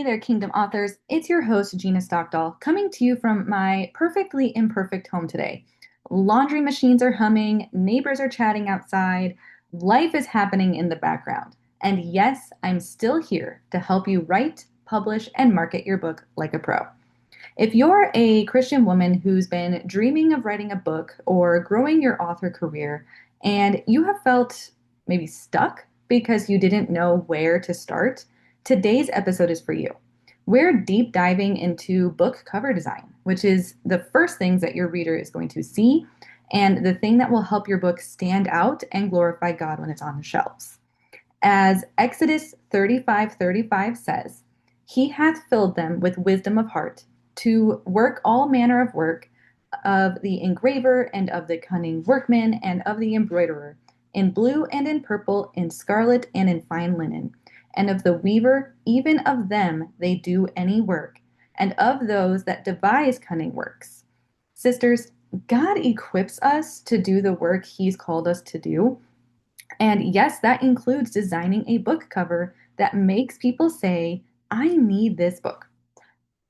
there, Kingdom authors. It's your host, Gina Stockdall, coming to you from my perfectly imperfect home today. Laundry machines are humming, neighbors are chatting outside, life is happening in the background. And yes, I'm still here to help you write, publish, and market your book like a pro. If you're a Christian woman who's been dreaming of writing a book or growing your author career, and you have felt maybe stuck because you didn't know where to start, today's episode is for you. We're deep diving into book cover design, which is the first things that your reader is going to see and the thing that will help your book stand out and glorify God when it's on the shelves. As Exodus 35:35 says, He hath filled them with wisdom of heart to work all manner of work of the engraver and of the cunning workman and of the embroiderer, in blue and in purple, in scarlet and in fine linen, and of the weaver, even of them they do any work, and of those that devise cunning works. Sisters, God equips us to do the work He's called us to do. And yes, that includes designing a book cover that makes people say, I need this book.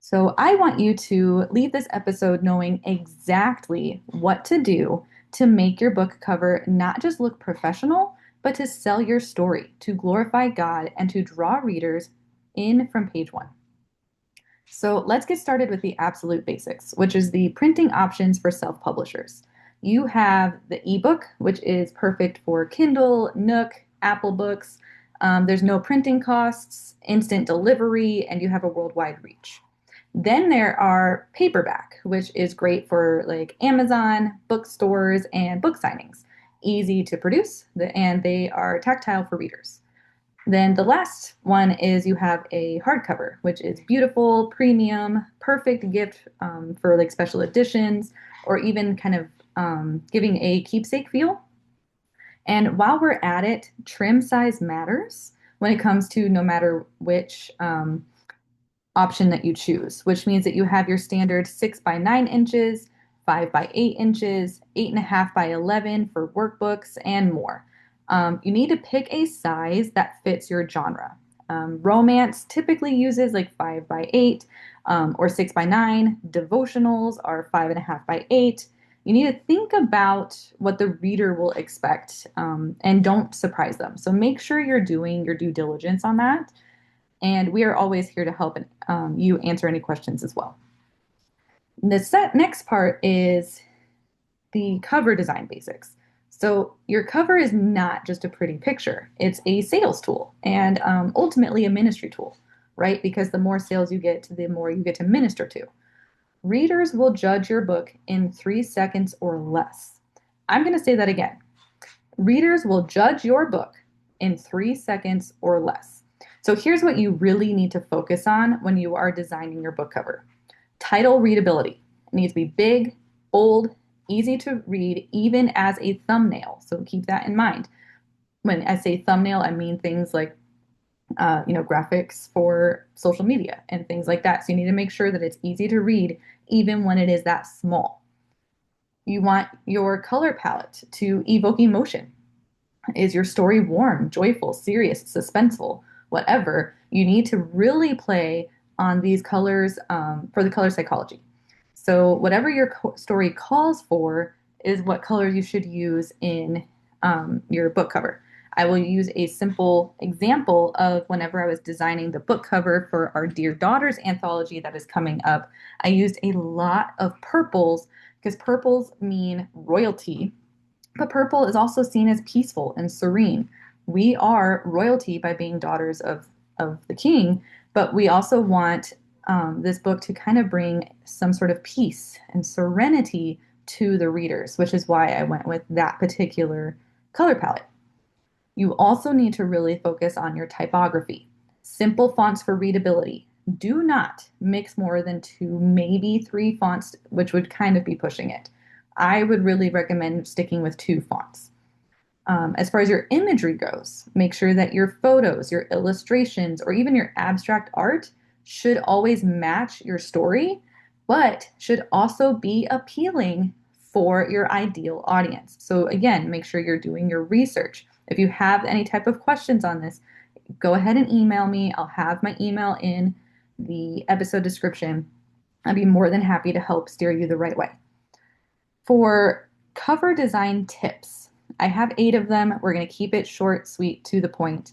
So I want you to leave this episode knowing exactly what to do to make your book cover not just look professional, but to sell your story, to glorify God, and to draw readers in from page one. So let's get started with the absolute basics, which is the printing options for self-publishers. You have the ebook, which is perfect for Kindle, Nook, Apple Books. There's no printing costs, instant delivery, and you have a worldwide reach. Then there are paperback, which is great for like Amazon, bookstores, and book signings. Easy to produce, and they are tactile for readers. Then the last one is you have a hardcover, which is beautiful, premium, perfect gift for like special editions, or even kind of giving a keepsake feel. And while we're at it, trim size matters when it comes to no matter which option that you choose, which means that you have your standard 6 by 9 inches, 5 by 8 inches, 8.5 by 11 for workbooks, and more. You need to pick a size that fits your genre. Romance typically uses like 5 by 8 or 6 by 9. Devotionals are 5.5 by 8. You need to think about what the reader will expect and don't surprise them. So make sure you're doing your due diligence on that. And we are always here to help you answer any questions as well. The next part is the cover design basics. So your cover is not just a pretty picture. It's a sales tool and ultimately a ministry tool, right? Because the more sales you get, the more you get to minister to. Readers will judge your book in 3 seconds or less. I'm going to say that again. Readers will judge your book in 3 seconds or less. So here's what you really need to focus on when you are designing your book cover. Title readability. It needs to be big, bold, easy to read, even as a thumbnail. So keep that in mind. When I say thumbnail, I mean things like, graphics for social media and things like that. So you need to make sure that it's easy to read, even when it is that small. You want your color palette to evoke emotion. Is your story warm, joyful, serious, suspenseful, whatever? You need to really play on these colors for the color psychology. So whatever your story calls for is what colors you should use in your book cover. I will use a simple example of whenever I was designing the book cover for our Dear Daughters anthology that is coming up. I used a lot of purples because purples mean royalty, but purple is also seen as peaceful and serene. We are royalty by being daughters of the king, but we also want this book to kind of bring some sort of peace and serenity to the readers, which is why I went with that particular color palette. You also need to really focus on your typography. Simple fonts for readability. Do not mix more than 2, maybe 3 fonts, which would kind of be pushing it. I would really recommend sticking with 2 fonts. As far as your imagery goes, make sure that your photos, your illustrations, or even your abstract art should always match your story, but should also be appealing for your ideal audience. So again, make sure you're doing your research. If you have any type of questions on this, go ahead and email me. I'll have my email in the episode description. I'd be more than happy to help steer you the right way. For cover design tips, I have 8 of them. We're going to keep it short, sweet, to the point.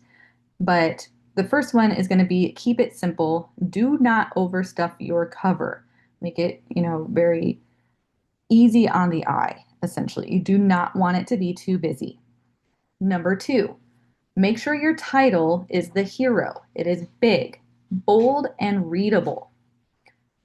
But the first one is going to be keep it simple. Do not overstuff your cover. Make it, very easy on the eye, essentially. You do not want it to be too busy. Number 2, make sure your title is the hero. It is big, bold, and readable.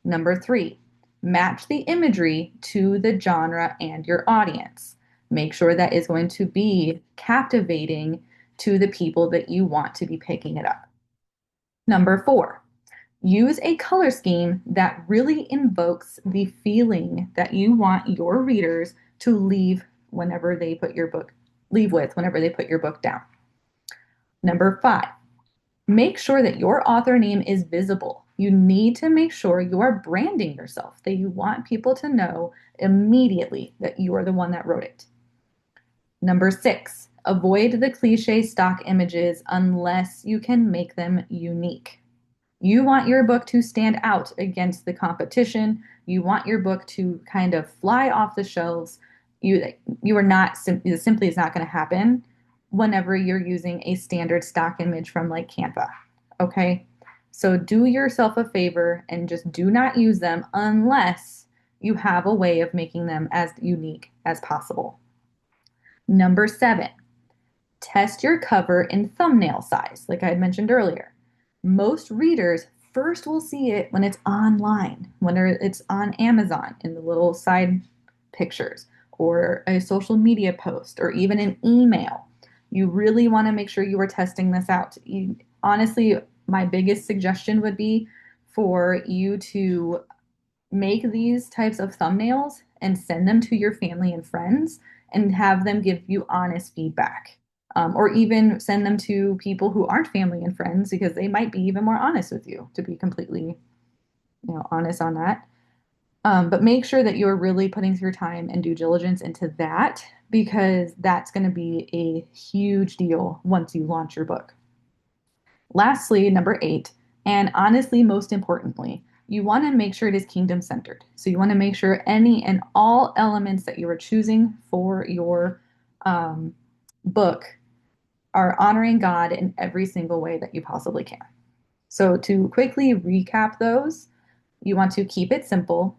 Number 3, match the imagery to the genre and your audience. Make sure that is going to be captivating to the people that you want to be picking it up. Number 4, use a color scheme that really invokes the feeling that you want your readers to leave whenever they put your book leave with whenever they put your book down. Number 5, make sure that your author name is visible. You need to make sure you are branding yourself, that you want people to know immediately that you are the one that wrote it. Number 6, avoid the cliche stock images unless you can make them unique. You want your book to stand out against the competition. You want your book to kind of fly off the shelves. You are not simply is not going to happen whenever you're using a standard stock image from like Canva. Okay? So do yourself a favor and just do not use them unless you have a way of making them as unique as possible. Number 7, test your cover in thumbnail size, like I had mentioned earlier. Most readers first will see it when it's online, when it's on Amazon in the little side pictures, or a social media post, or even an email. You really want to make sure you are testing this out. Honestly, my biggest suggestion would be for you to make these types of thumbnails and send them to your family and friends and have them give you honest feedback. Or even send them to people who aren't family and friends because they might be even more honest with you, to be completely, honest on that. But make sure that you're really putting your time and due diligence into that because that's going to be a huge deal once you launch your book. Lastly, number 8, and honestly, most importantly, you want to make sure it is kingdom centered. So you want to make sure any and all elements that you are choosing for your book are honoring God in every single way that you possibly can. So to quickly recap those, you want to keep it simple,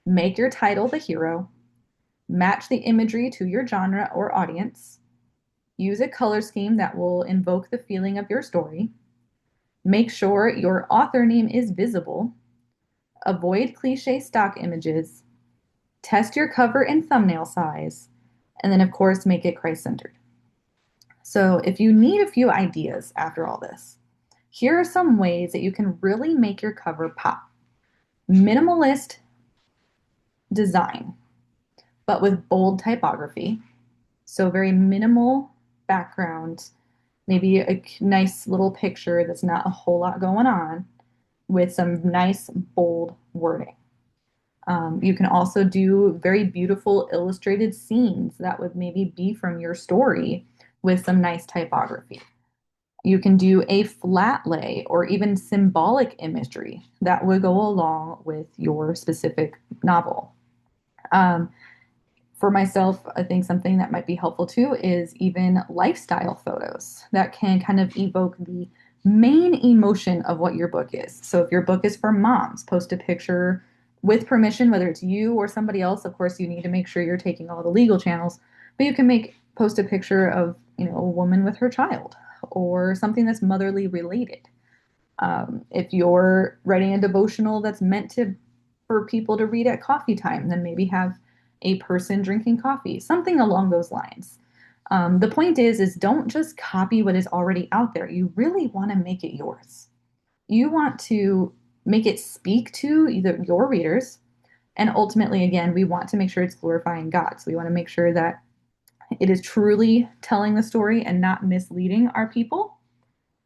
make your title the hero, match the imagery to your genre or audience, use a color scheme that will invoke the feeling of your story, make sure your author name is visible, avoid cliche stock images, test your cover and thumbnail size, and then of course make it Christ-centered. So if you need a few ideas after all this, here are some ways that you can really make your cover pop. Minimalist design, but with bold typography. So very minimal background, maybe a nice little picture that's not a whole lot going on with some nice bold wording. You can also do very beautiful illustrated scenes that would maybe be from your story with some nice typography. You can do a flat lay or even symbolic imagery that would go along with your specific novel. For myself, I think something that might be helpful too is even lifestyle photos that can kind of evoke the main emotion of what your book is. So if your book is for moms, post a picture with permission, whether it's you or somebody else. Of course, you need to make sure you're taking all the legal channels, but you can post a picture of, a woman with her child or something that's motherly related. If you're writing a devotional that's meant for people to read at coffee time, then maybe have a person drinking coffee, something along those lines. The point is don't just copy what is already out there. You really want to make it yours. You want to make it speak to either your readers, and ultimately, again, we want to make sure it's glorifying God. So we want to make sure that it is truly telling the story and not misleading our people.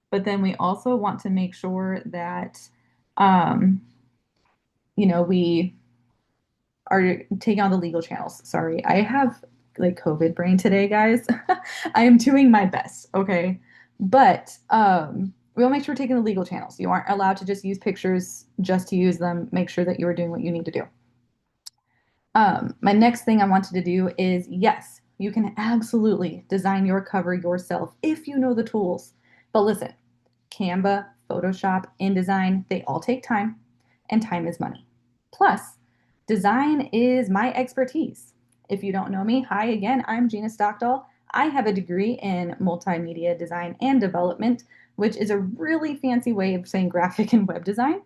But then we also want to make sure that, we are taking on the legal channels. Sorry, I have like COVID brain today, guys. I am doing my best, okay? But we'll make sure we're taking the legal channels. You aren't allowed to just use pictures just to use them. Make sure that you are doing what you need to do. My next thing I wanted to do is, yes, you can absolutely design your cover yourself if you know the tools. But listen, Canva, Photoshop, InDesign, they all take time, and time is money. Plus, design is my expertise. If you don't know me, hi again, I'm Gina Stockdall. I have a degree in multimedia design and development, which is a really fancy way of saying graphic and web design.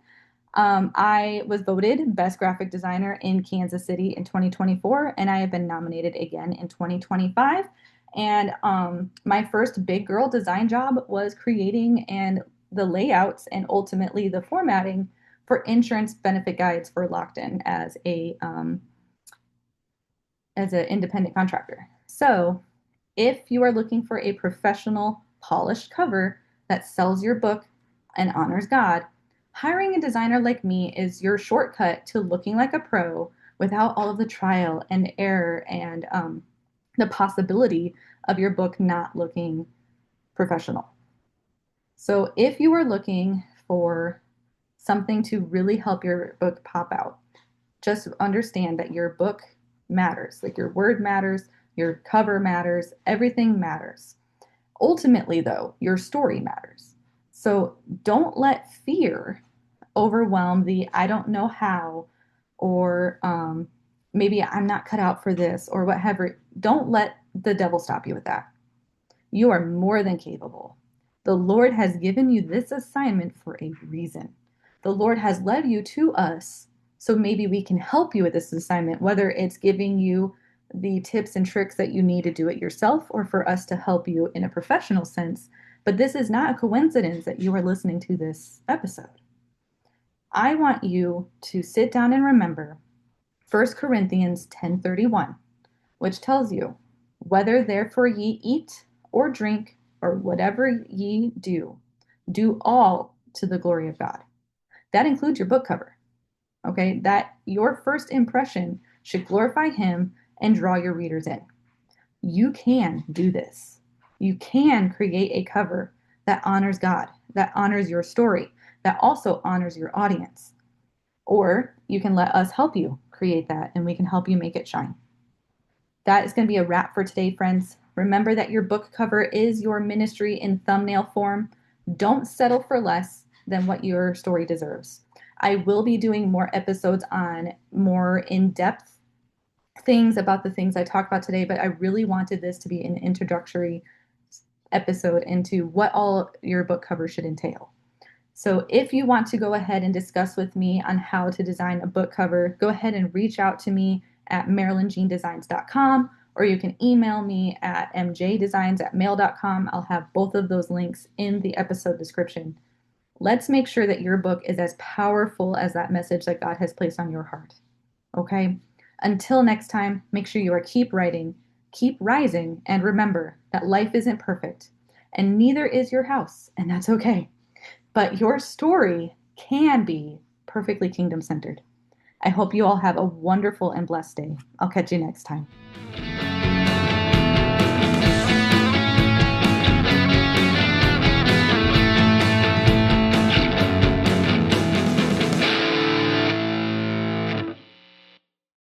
I was voted Best Graphic Designer in Kansas City in 2024, and I have been nominated again in 2025. And my first big girl design job was creating and the layouts and ultimately the formatting for insurance benefit guides for Locked In as an independent contractor. So, if you are looking for a professional, polished cover that sells your book and honors God, hiring a designer like me is your shortcut to looking like a pro without all of the trial and error and the possibility of your book not looking professional. So, if you are looking for something to really help your book pop out, just understand that your book matters. Like your word matters, your cover matters, everything matters. Ultimately, though, your story matters. So don't let fear overwhelm the I don't know how, or maybe I'm not cut out for this, or whatever. Don't let the devil stop you with that. You are more than capable. The Lord has given you this assignment for a reason. The Lord has led you to us, so maybe we can help you with this assignment, whether it's giving you the tips and tricks that you need to do it yourself or for us to help you in a professional sense. But this is not a coincidence that you are listening to this episode. I want you to sit down and remember 1 Corinthians 10:31, which tells you, whether therefore ye eat or drink or whatever ye do, do all to the glory of God. That includes your book cover. Okay, that your first impression should glorify Him and draw your readers in. You can do this. You can create a cover that honors God, that honors your story, that also honors your audience. Or you can let us help you create that and we can help you make it shine. That is going to be a wrap for today, friends. Remember that your book cover is your ministry in thumbnail form. Don't settle for less than what your story deserves. I will be doing more episodes on more in-depth things about the things I talked about today, but I really wanted this to be an introductory episode into what all your book cover should entail. So if you want to go ahead and discuss with me on how to design a book cover, go ahead and reach out to me at MarilynJeanneDesigns.com, or you can email me at mjdesigns@mail.com. I'll have both of those links in the episode description. Let's make sure that your book is as powerful as that message that God has placed on your heart. Okay? Until next time, make sure you are keep writing, keep rising, and remember that life isn't perfect, and neither is your house, and that's okay. But your story can be perfectly kingdom-centered. I hope you all have a wonderful and blessed day. I'll catch you next time.